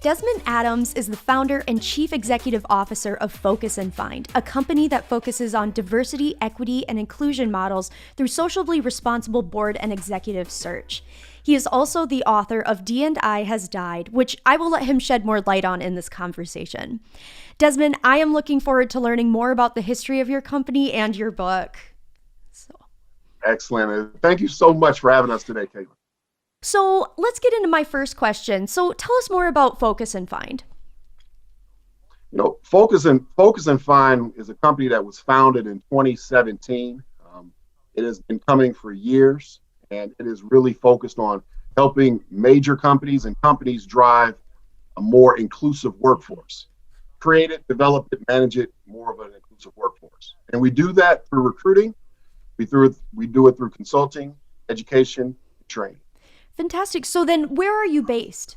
Desmund Adams is the founder and chief executive officer of Focus and Find, a company that focuses on diversity, equity, and inclusion models through socially responsible board and executive search. He is also the author of D&I Has Died, which I will let him shed more light on in this conversation. Desmond, I am looking forward to learning more about the history of your company and your book. Excellent. Thank you so much for having us today, Caitlin. So let's get into my first question. So tell us more about Focus and Find. Focus and Find is a company that was founded in 2017. It has been coming for years, and it is really focused on helping major companies and companies drive a more inclusive workforce. Create it, develop it, manage it, more of an inclusive workforce. And we do that through recruiting. We do it through consulting, education, and training. Fantastic. So then where are you based?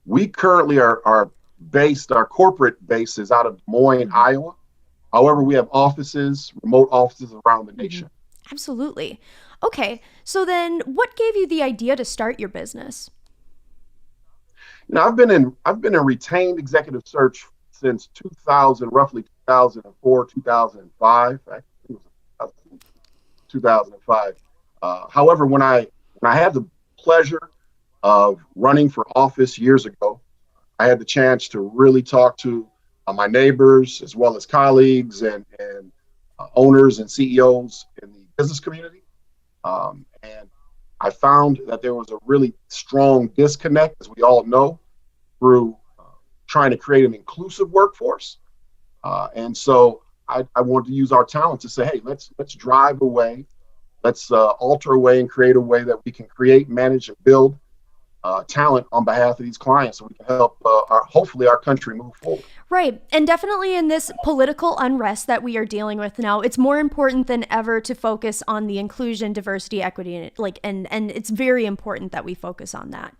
We currently are based, our corporate base is out of Des Moines, Iowa. However, we have remote offices around the nation. Absolutely. Okay. So then what gave you the idea to start your business? I've been in retained executive search since roughly 2004, 2005. I think it was 2005. However, when I had the pleasure of running for office years ago, I had the chance to really talk to my neighbors as well as colleagues and owners and CEOs in the business community. And I found that there was a really strong disconnect, as we all know, through trying to create an inclusive workforce. And so I wanted to use our talent to say, hey, let's drive a way. Let's alter a way and create a way that we can create, manage, and build talent on behalf of these clients so we can help hopefully our country move forward. Right. And definitely in this political unrest that we are dealing with now, it's more important than ever to focus on the inclusion, diversity, equity, and it's very important that we focus on that.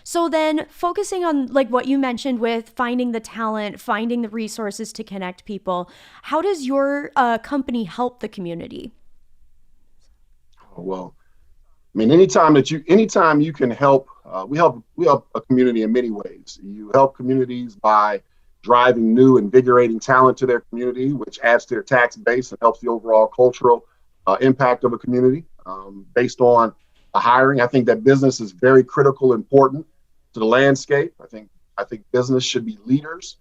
So then focusing on like what you mentioned with finding the talent, finding the resources to connect people, how does your company help the community? Well, I mean, anytime you can help, we help a community in many ways. You help communities by driving new, invigorating talent to their community, which adds to their tax base and helps the overall cultural impact of a community. Based on the hiring, I think that business is very critical, important to the landscape. I think business should be leaders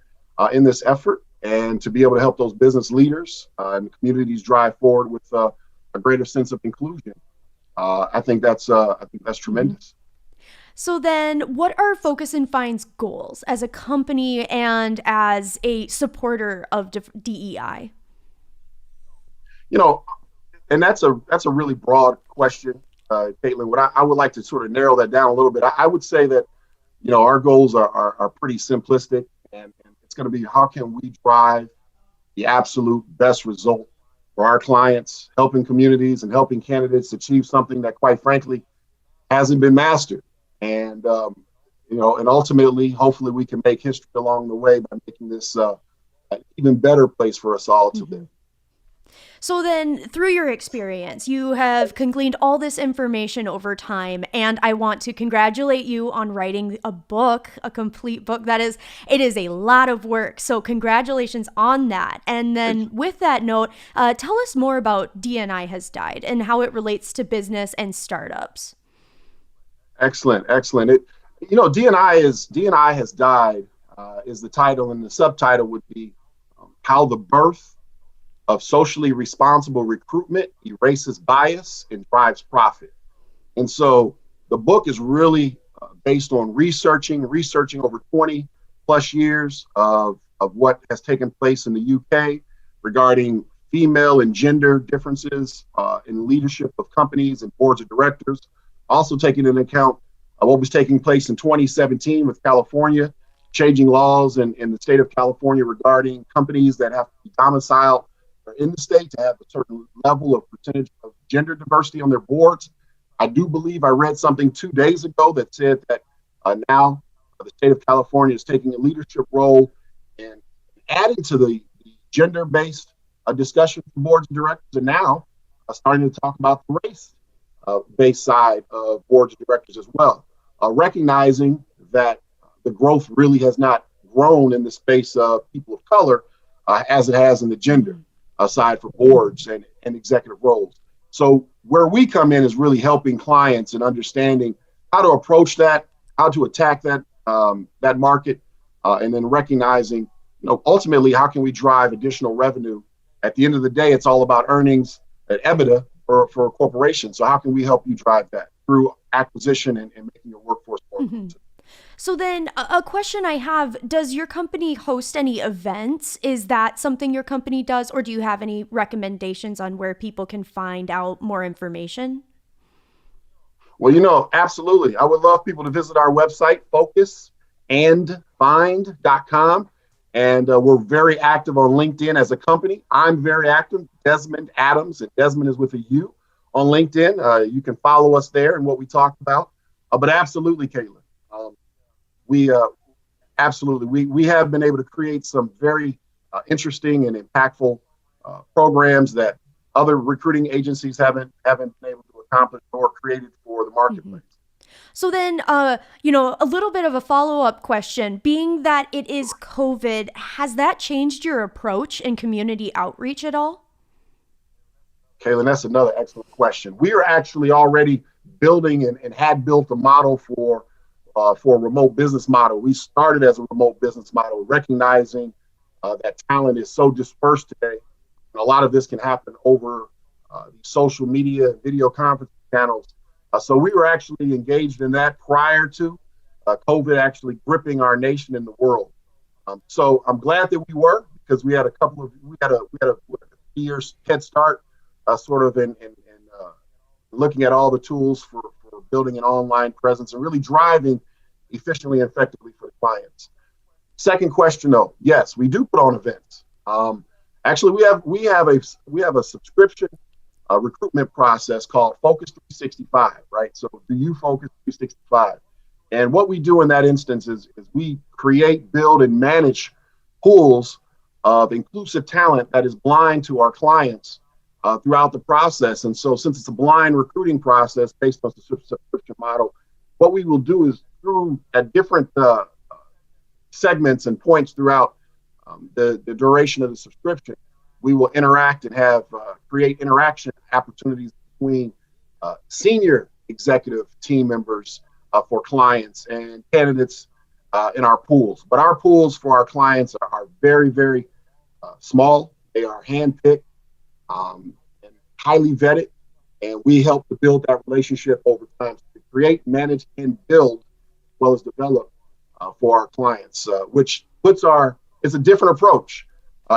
in this effort, and to be able to help those business leaders and communities drive forward with a greater sense of inclusion. I think that's tremendous. So then what are Focus and Find's goals as a company and as a supporter of DEI? And that's a really broad question, Caitlin. What I would like to sort of narrow that down a little bit. I would say that, our goals are pretty simplistic, and it's going to be how can we drive the absolute best result for our clients, helping communities and helping candidates achieve something that, quite frankly, hasn't been mastered. And, and ultimately, hopefully we can make history along the way by making this an even better place for us all to live. So then through your experience, you have gleaned all this information over time, and I want to congratulate you on writing a book, a complete book. It is a lot of work. So congratulations on that. And then with that note, tell us more about D&I Has Died and how it relates to business and startups. Excellent. D&I Has Died is the title, and the subtitle would be How the Birth of Socially Responsible Recruitment Erases Bias and Drives Profit. And so the book is really based on researching over 20 plus years of what has taken place in the UK regarding female and gender differences in leadership of companies and boards of directors. Also taking into account what was taking place in 2017 with California, changing laws in the state of California regarding companies that have to be domiciled in the state to have a certain level of percentage of gender diversity on their boards. I do believe I read something 2 days ago that said that now the state of California is taking a leadership role in adding to the gender-based discussion for boards of directors, and now starting to talk about the race-based side of boards of directors as well, recognizing that the growth really has not grown in the space of people of color as it has in the gender side for boards and executive roles. So where we come in is really helping clients and understanding how to approach that, how to attack that market, and then recognizing, ultimately, how can we drive additional revenue? At the end of the day, it's all about earnings at EBITDA for a corporation. So how can we help you drive that through acquisition and making your workforce more inclusive? So then a question I have, does your company host any events? Is that something your company does, or do you have any recommendations on where people can find out more information? Well, absolutely. I would love people to visit our website, focusandfind.com. And we're very active on LinkedIn as a company. I'm very active, Desmund Adams, and Desmond is with a U on LinkedIn. You can follow us there and what we talk about. But absolutely, Caitlin, we have been able to create some very interesting and impactful programs that other recruiting agencies haven't been able to accomplish or created for the marketplace. So then, a little bit of a follow-up question. Being that it is COVID, has that changed your approach in community outreach at all? Kaylin, that's another excellent question. We are actually already building and had built a model for a remote business model. We started as a remote business model, recognizing that talent is so dispersed today. And a lot of this can happen over social media, video conference channels. So we were actually engaged in that prior to COVID actually gripping our nation and the world. So I'm glad that we were, because we had a 3 year head start, sort of in looking at all the tools for building an online presence and really driving efficiently and effectively for the clients. Second question, though, yes, we do put on events. Actually, we have a subscription recruitment process called Focus 365, right? So do you Focus 365? And what we do in that instance is we create, build, and manage pools of inclusive talent that is blind to our clients throughout the process. And so since it's a blind recruiting process based on the subscription model, what we will do is through at different segments and points throughout the duration of the subscription, we will interact and have create interaction opportunities between senior executive team members for clients and candidates in our pools. But our pools for our clients are very, very small. They are handpicked and highly vetted, and we help to build that relationship over time to create, manage, and build, as well as develop for our clients, which it's a different approach.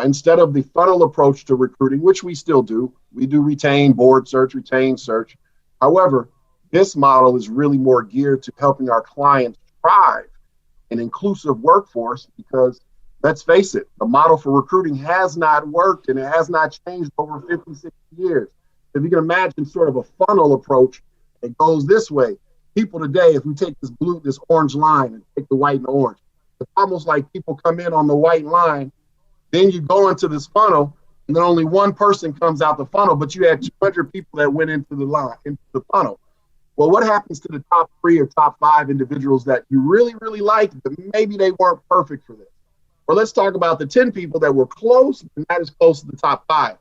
Instead of the funnel approach to recruiting, which we still do, we do retain, board search, retain, search. However, this model is really more geared to helping our clients thrive an inclusive workforce, because let's face it, the model for recruiting has not worked and it has not changed over 50, 60 years. If you can imagine sort of a funnel approach, it goes this way. People today, if we take this orange line and take the white and orange, it's almost like people come in on the white line, then you go into this funnel, and then only one person comes out the funnel, but you had 200 people that went into the funnel. Well, what happens to the top 3 or top 5 individuals that you really, really liked, but maybe they weren't perfect for this? Or let's talk about the 10 people that were close, but not as close to the top 5.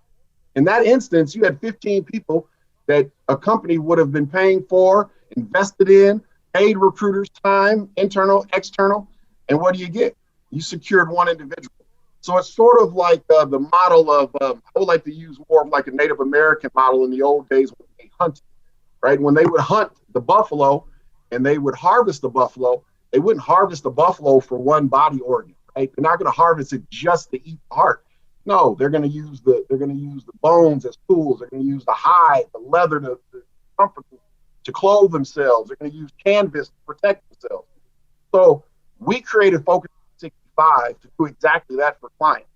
In that instance, you had 15 people that a company would have been paying for, invested in, paid recruiters time, internal, external, and what do you get? You secured one individual. So it's sort of like the model of, I would like to use more of like a Native American model in the old days when they hunted, right? When they would hunt the buffalo and they would harvest the buffalo, they wouldn't harvest the buffalo for one body organ, right? They're not going to harvest it just to eat the heart. No, they're going to use the bones as tools. They're going to use the hide, the leather, the comfort to clothe themselves. They're going to use canvas to protect themselves. So we created Focus 65 to do exactly that for clients.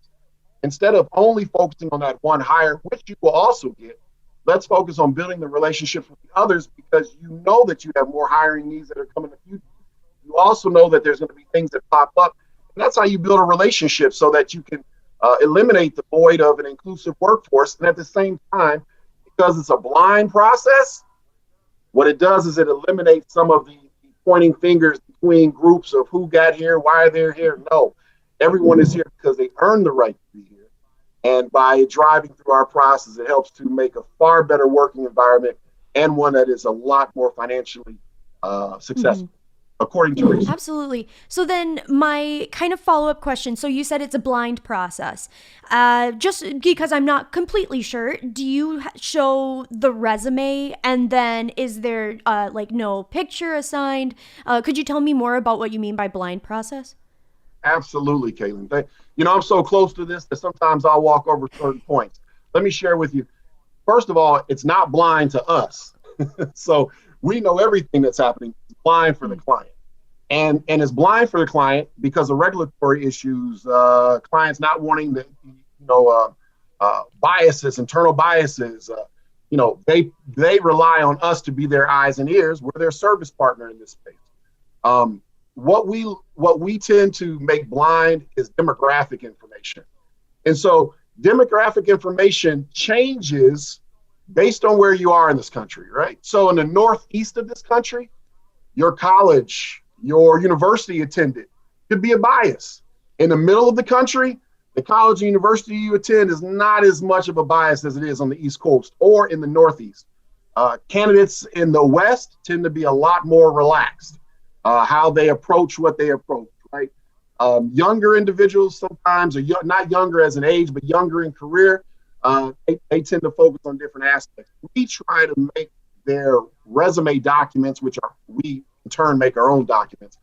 Instead of only focusing on that one hire, which you will also get, let's focus on building the relationships with the others, because you know that you have more hiring needs that are coming in the future. You also know that there's going to be things that pop up. And that's how you build a relationship, so that you can eliminate the void of an inclusive workforce. And at the same time, because it's a blind process, what it does is it eliminates some of the pointing fingers between groups of who got here, why they're here. No, everyone is here because they earned the right to be here. And by driving through our process, it helps to make a far better working environment and one that is a lot more financially successful, according to research. Absolutely. So then my kind of follow-up question, so you said it's a blind process. Just because I'm not completely sure, do you show the resume and then is there like no picture assigned? Could you tell me more about what you mean by blind process? Absolutely, Caitlin. I'm so close to this that sometimes I'll walk over certain points. Let me share with you. First of all, it's not blind to us. So we know everything that's happening. It's blind for the client. And it's blind for the client because of regulatory issues, clients not wanting the, biases, internal biases. They rely on us to be their eyes and ears. We're their service partner in this space. What we tend to make blind is demographic information. And so demographic information changes based on where you are in this country, right? So in the northeast of this country, your college, your university attended could be a bias. In the middle of the country, the college and university you attend is not as much of a bias as it is on the East Coast or in the Northeast. Candidates in the West tend to be a lot more relaxed. How they approach what they approach, right? Younger individuals sometimes, or not younger as an age, but younger in career, they tend to focus on different aspects. We try to make their resume documents, which we in turn make our own documents,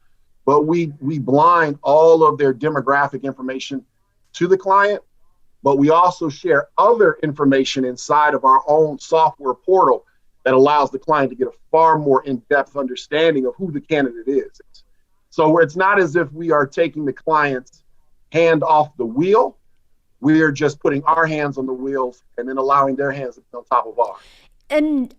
but we blind all of their demographic information to the client, but we also share other information inside of our own software portal that allows the client to get a far more in-depth understanding of who the candidate is. So it's not as if we are taking the client's hand off the wheel. We're just putting our hands on the wheels and then allowing their hands to be on top of ours. And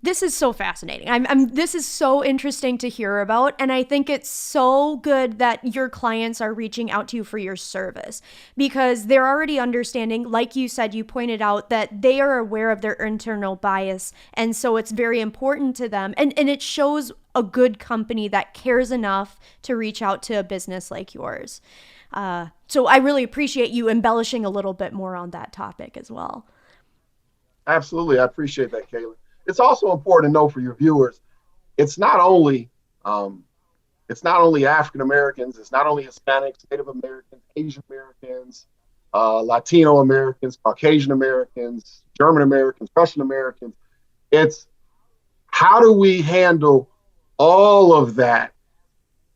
this is so fascinating. This is so interesting to hear about. And I think it's so good that your clients are reaching out to you for your service because they're already understanding, like you said, you pointed out that they are aware of their internal bias. And so it's very important to them. And it shows a good company that cares enough to reach out to a business like yours. So I really appreciate you embellishing a little bit more on that topic as well. Absolutely. I appreciate that, Kayla. It's also important to know for your viewers, it's not only African Americans, it's not only Hispanics, Native Americans, Asian Americans, Latino Americans, Caucasian Americans, German Americans, Russian Americans. It's how do we handle all of that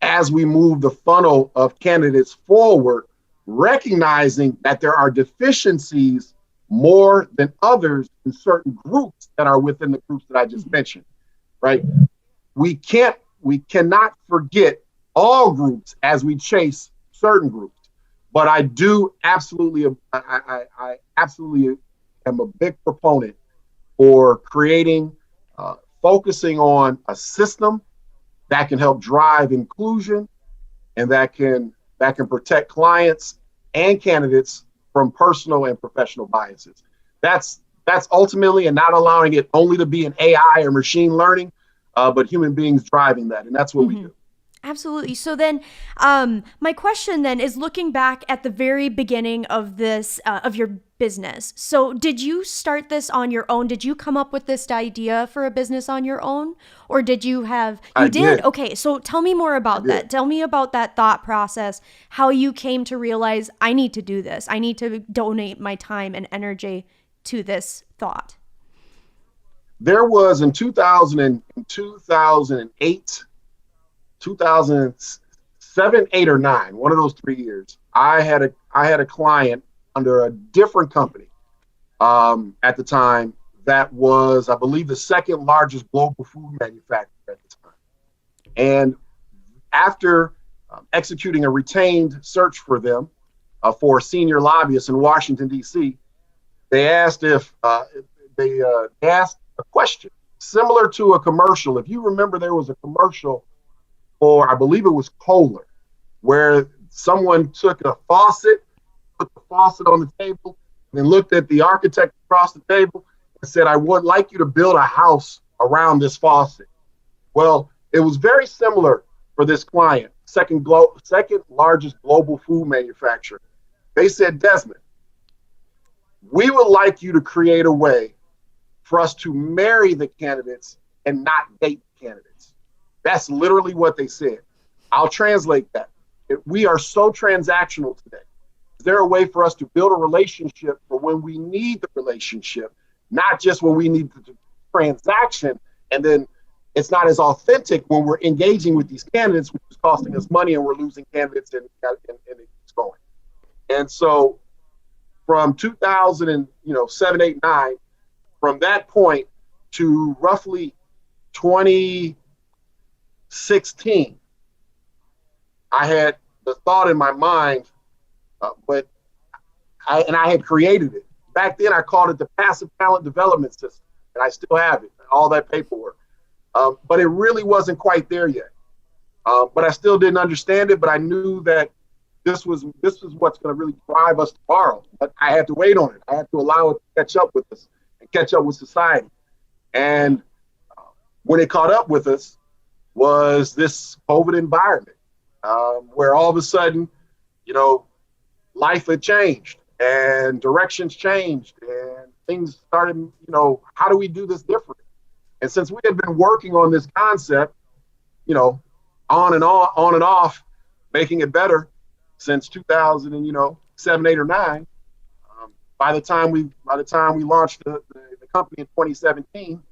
as we move the funnel of candidates forward, recognizing that there are deficiencies more than others in certain groups that are within the groups that I just mentioned, right? We cannot forget all groups as we chase certain groups. But I do absolutely, I absolutely am a big proponent for creating, focusing on a system that can help drive inclusion and that can protect clients and candidates from personal and professional biases. That's ultimately, and not allowing it only to be an AI or machine learning, but human beings driving that. And that's what we do. Absolutely. So then my question then is looking back at the very beginning of this, of your business. So did you start this on your own? Did you come up with this idea for a business on your own? Or did you have, you did? Okay. So tell me more about that. Tell me about that thought process, how you came to realize I need to do this. I need to donate my time and energy to this thought. There was in 2008, 2007, 8, or 9, one of those 3 years, I had a client under a different company at the time that was, I believe, the second largest global food manufacturer at the time. And after executing a retained search for them for a senior lobbyist in Washington, D.C., they asked they asked a question similar to a commercial. If you remember, there was a commercial for, I believe it was Kohler, where someone took a faucet, put the faucet on the table, and then looked at the architect across the table and said, I would like you to build a house around this faucet. Well, It was very similar for this client, second largest global food manufacturer. They said, Desmond, we would like you to create a way for us to marry the candidates and not date candidates. That's literally what they said. I'll translate that. We are so transactional today. Is there a way for us to build a relationship for when we need the relationship, not just when we need the transaction, and then it's not as authentic when we're engaging with these candidates, which is costing us money and we're losing candidates and it keeps going. And so from 2007, 8, 9, from that point to roughly 2016, I had the thought in my mind, I had created it. Back then, I called it the Passive Talent Development System, and I still have it, all that paperwork. But it really wasn't quite there yet. But I still didn't understand it, but I knew that this was what's going to really drive us tomorrow. But I had to wait on it. I had to allow it to catch up with us and catch up with society. And when it caught up with us was this COVID environment, where all of a sudden, life had changed and directions changed and things started, how do we do this different? And since we had been working on this concept, on and off, making it better since 2007, 8, or 9, by the time we launched the company in 2017,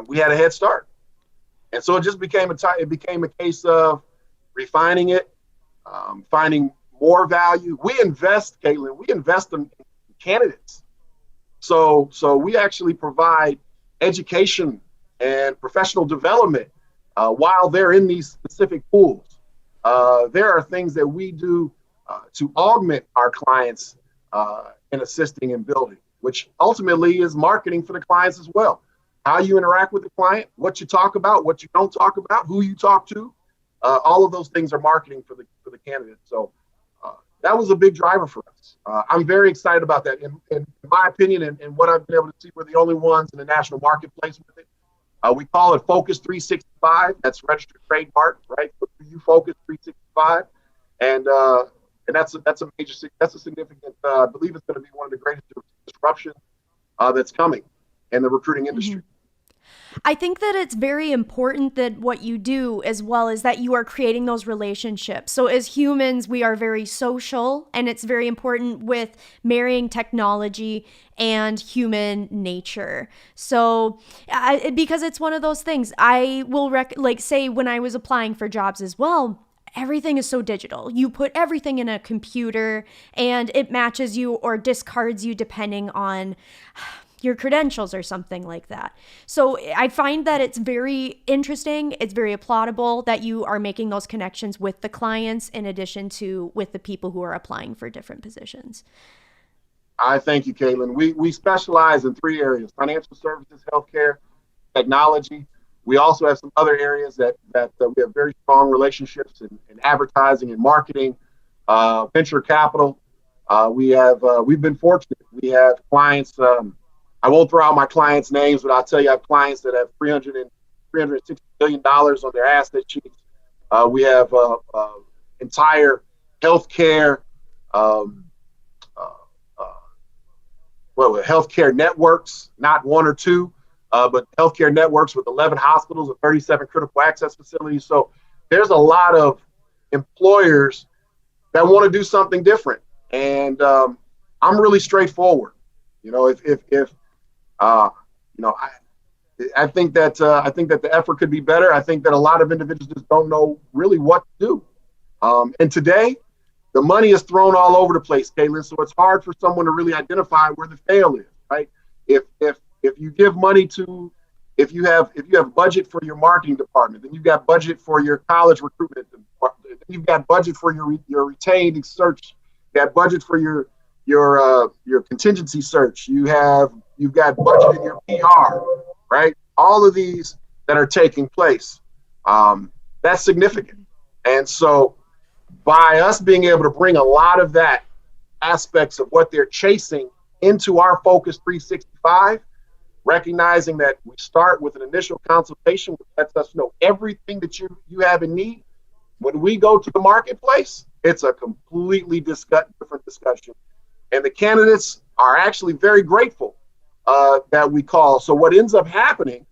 we had a head start. And so it just became a case of refining it, finding more value. We invest, Caitlin, in candidates. So we actually provide education and professional development while they're in these specific pools. There are things that we do to augment our clients in assisting and building, which ultimately is marketing for the clients as well. How you interact with the client, what you talk about, what you don't talk about, who you talk to, all of those things are marketing for the candidate. So that was a big driver for us. I'm very excited about that. In my opinion, and what I've been able to see, we're the only ones in the national marketplace with it. We call it Focus 365. That's registered trademark, right? You Focus 365, and that's a significant. I believe it's going to be one of the greatest disruptions that's coming in the recruiting industry. Mm-hmm. I think that it's very important that what you do, as well as that you are creating those relationships. So as humans, we are very social, and it's very important with marrying technology and human nature. So because it's one of those things, I will say when I was applying for jobs as well, everything is so digital. You put everything in a computer and it matches you or discards you depending on your credentials or something like that. So I find that it's very interesting. It's very applaudable that you are making those connections with the clients in addition to with the people who are applying for different positions. I thank you, Caitlin. We specialize in 3 areas: financial services, healthcare, technology. We also have some other areas that we have very strong relationships in advertising and marketing, venture capital. We've been fortunate. We have clients. I won't throw out my clients' names, but I'll tell you I have clients that have $360 billion on their asset sheets. We have entire healthcare healthcare networks, not 1 or 2, but healthcare networks with 11 hospitals and 37 critical access facilities. So there's a lot of employers that want to do something different, and I'm really straightforward. I think that the effort could be better. I think that a lot of individuals just don't know really what to do. And today, the money is thrown all over the place, Caitlin. So it's hard for someone to really identify where the fail is, right? If you give money to, if you have budget for your marketing department, then you've got budget for your college recruitment department, then you've got budget for your retained search, you got budget for your contingency search, you've got budget in your PR, right? All of these that are taking place, that's significant. And so by us being able to bring a lot of that aspects of what they're chasing into our Focus 365, recognizing that we start with an initial consultation, which lets us know everything that you have in need. When we go to the marketplace, it's a completely different discussion. And the candidates are actually very grateful that we call. So what ends up happening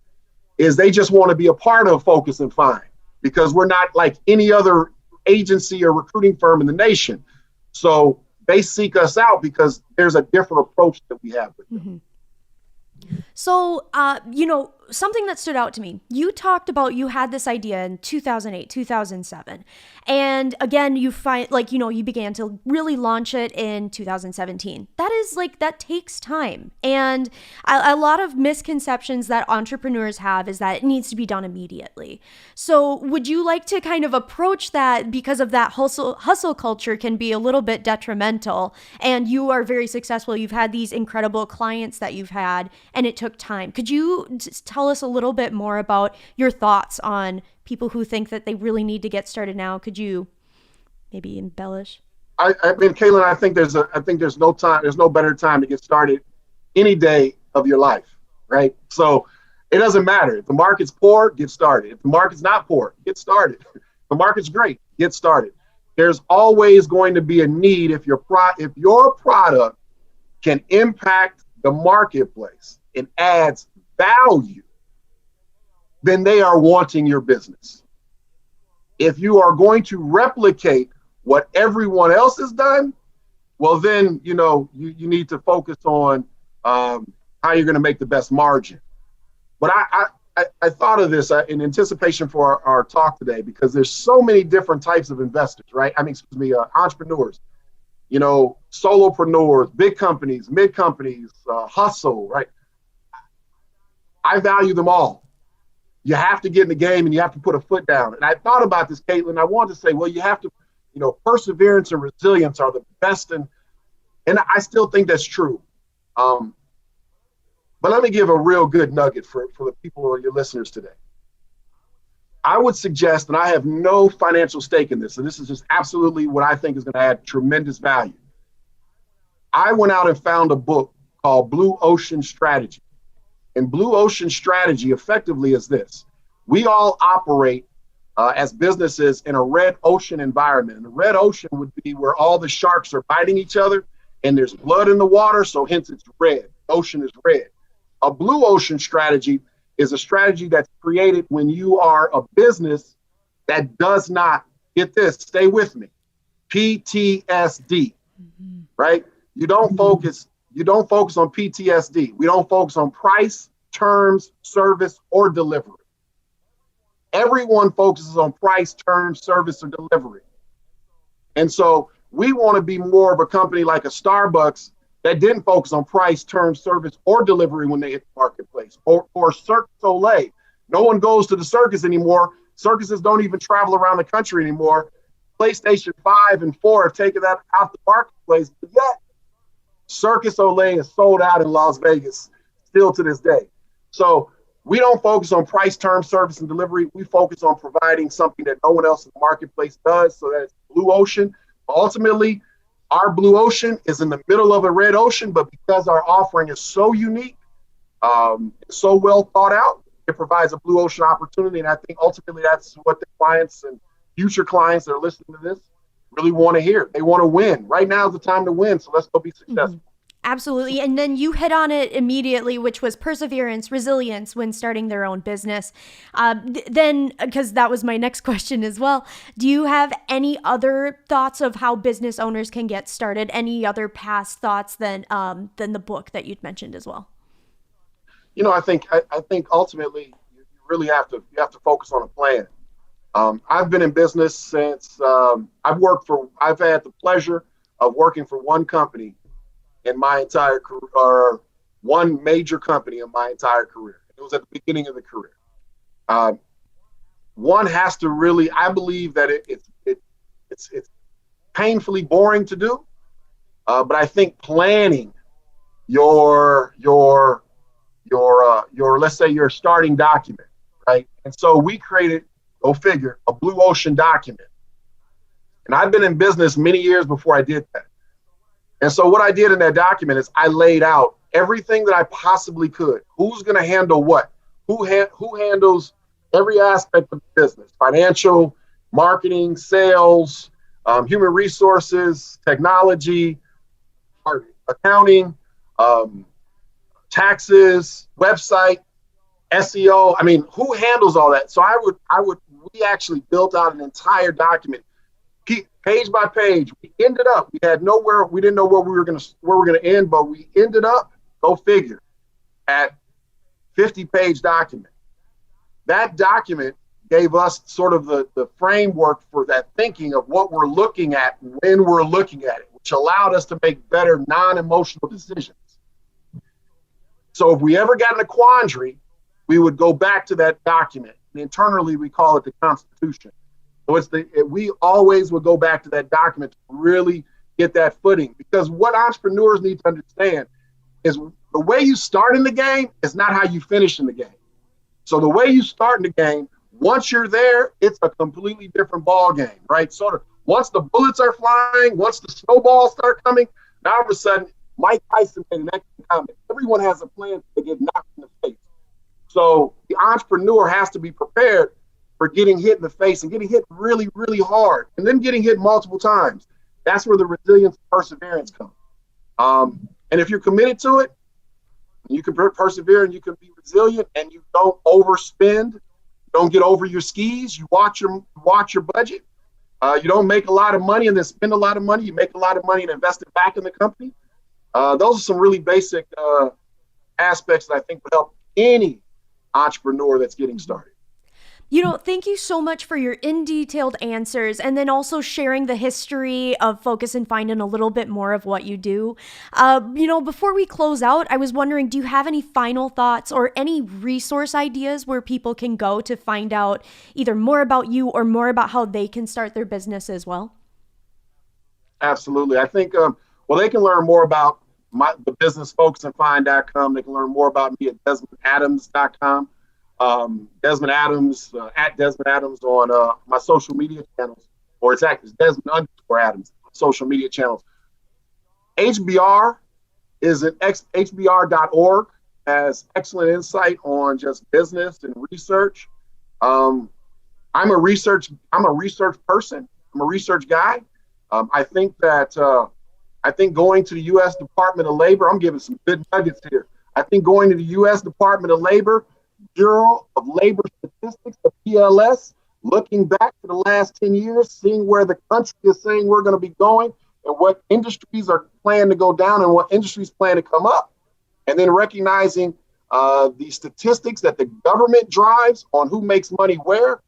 is they just want to be a part of Focus and Find, because we're not like any other agency or recruiting firm in the nation. So they seek us out because there's a different approach that we have with them. Mm-hmm. So, something that stood out to me, you talked about you had this idea in 2008, 2007. And again, you began to really launch it in 2017. That takes time. And a lot of misconceptions that entrepreneurs have is that it needs to be done immediately. So would you like to kind of approach that, because of that hustle culture can be a little bit detrimental, and you are very successful. You've had these incredible clients that you've had, and it took time. Could you tell us a little bit more about your thoughts on people who think that they really need to get started now? Could you maybe embellish? I mean, Caitlin, I think there's no time. There's no better time to get started any day of your life, right? So it doesn't matter. If the market's poor, get started. If the market's not poor, get started. If the market's great, get started. There's always going to be a need. If your product can impact the marketplace and adds value, then they are wanting your business. If you are going to replicate what everyone else has done, well, then, you need to focus on how you're going to make the best margin. But I thought of this in anticipation for our talk today, because there's so many different types of investors, right? Entrepreneurs, solopreneurs, big companies, mid companies, hustle, right? I value them all. You have to get in the game and you have to put a foot down. And I thought about this, Caitlin. I wanted to say, well, you have to, perseverance and resilience are the best. And I still think that's true. But let me give a real good nugget for the people or your listeners today. I would suggest, and I have no financial stake in this, so this is just absolutely what I think is going to add tremendous value. I went out and found a book called Blue Ocean Strategy. And Blue Ocean Strategy effectively is this. We all operate as businesses in a red ocean environment. And the red ocean would be where all the sharks are biting each other and there's blood in the water, so hence it's red. The ocean is red. A blue ocean strategy is a strategy that's created when you are a business that does not, get this, stay with me, PTSD, right? You don't focus on PTSD. We don't focus on price, terms, service, or delivery. Everyone focuses on price, terms, service, or delivery. And so we want to be more of a company like a Starbucks that didn't focus on price, terms, service, or delivery when they hit the marketplace. Or Cirque du Soleil. No one goes to the circus anymore. Circuses don't even travel around the country anymore. PlayStation 5 and 4 have taken that out the marketplace. But yet, Cirque du Soleil is sold out in Las Vegas still to this day. So we don't focus on price, term, service, and delivery. We focus on providing something that no one else in the marketplace does, so that it's blue ocean. Ultimately, our blue ocean is in the middle of a red ocean, but because our offering is so unique, so well thought out, it provides a blue ocean opportunity. And I think ultimately that's what the clients and future clients that are listening to this really want to hear. They want to win. Right now is the time to win, so let's go be successful. Mm-hmm. Absolutely. And then you hit on it immediately, which was perseverance, resilience when starting their own business. Then, because that was my next question as well, do you have any other thoughts of how business owners can get started? Any other past thoughts than the book that you'd mentioned as well? I think ultimately you really have to focus on a plan. I've been in business since I've had the pleasure of working for one company in my entire career, or one major company in my entire career. It was at the beginning of the career. One has to really, I believe that it's painfully boring to do, but I think planning your let's say your starting document, right? And so we created, go figure, a blue ocean document. And I've been in business many years before I did that. And so what I did in that document is I laid out everything that I possibly could. Who's going to handle what? Who handles every aspect of the business? Financial, marketing, sales, human resources, technology, accounting, taxes, website, SEO. I mean, who handles all that? So we actually built out an entire document, page by page. We didn't know where we were going to end, but we ended up, go figure, at 50-page document. That document gave us sort of the framework for that thinking of what we're looking at when we're looking at it, which allowed us to make better non-emotional decisions. So if we ever got in a quandary, we would go back to that document. And internally, we call it the Constitution. So we always would go back to that document to really get that footing. Because what entrepreneurs need to understand is the way you start in the game is not how you finish in the game. So the way you start in the game, once you're there, it's a completely different ball game, right? Sort of once the bullets are flying, once the snowballs start coming, now all of a sudden, Mike Tyson made an excellent comment. Everyone has a plan to get knocked in the face. So the entrepreneur has to be prepared for getting hit in the face and getting hit really, really hard, and then getting hit multiple times. That's where the resilience and perseverance come. And if you're committed to it, you can persevere and you can be resilient, and you don't overspend, don't get over your skis. You watch your budget. You don't make a lot of money and then spend a lot of money. You make a lot of money and invest it back in the company. Those are some really basic aspects that I think would help any entrepreneur that's getting started. Thank you so much for your in-detailed answers, and then also sharing the history of Focus and Find and a little bit more of what you do. Before we close out, I was wondering, do you have any final thoughts or any resource ideas where people can go to find out either more about you or more about how they can start their business as well? Absolutely. I think, they can learn more about the business, focusandfind.com. They can learn more about me at desmondadams.com. Desmond Adams, at Desmond Adams on my social media channels, or it's Desmond_Adams social media channels. HBR is HBR.org, has excellent insight on just business and research. I'm a research person. I'm a research guy. I think going to the U.S. Department of Labor, I'm giving some good nuggets here. I think going to the U.S. Department of Labor, Bureau of Labor Statistics, the BLS, looking back to the last 10 years, seeing where the country is saying we're going to be going and what industries are planned to go down and what industries plan to come up. And then recognizing the statistics that the government drives on who makes money where.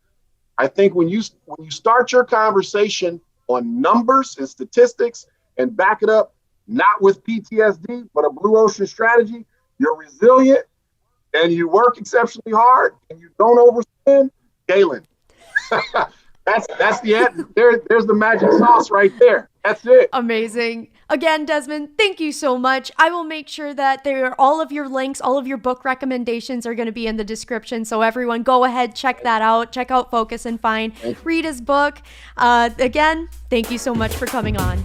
I think when you start your conversation on numbers and statistics and back it up, not with PTSD, but a blue ocean strategy, you're resilient, and you work exceptionally hard, and you don't overspend, Galen. That's the end. There's the magic sauce right there. That's it. Amazing. Again, Desmond, thank you so much. I will make sure that all of your links, all of your book recommendations are going to be in the description. So everyone, go ahead, check that out. Check out Focus and Find. Read his book. Again, thank you so much for coming on.